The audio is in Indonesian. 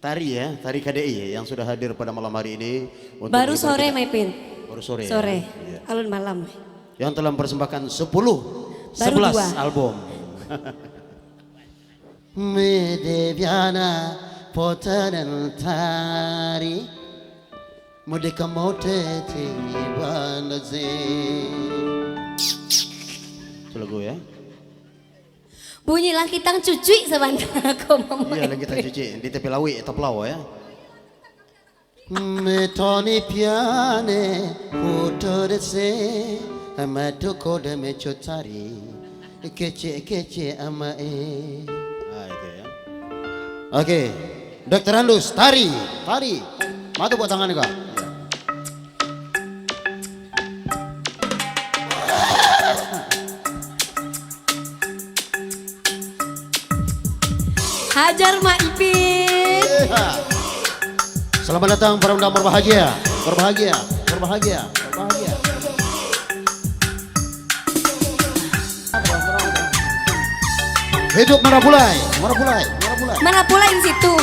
tari ya, tari KDI ya, yang sudah hadir pada malam hari ini. Baru sore, Maipin. Baru sore. Sore, Ya. alun malam. Yang telah mempersembahkan 11 album. Medeviana potanen tari Mudika moteti bandaze. Itu lagu ya. Bunyilah kitang cuci sebentar aku mau Iya lagi kita cuci di tepi lawi atau pulau ya. Metoni piane putorese amatu kode mechotari kece amae. Nah itu ya. Oke, Dokter Andus tari. Matu buat tangan kak. Hajar Maipin. Selamat datang para undang berbahagia. Hidup Marapulai. Mana pula in situ?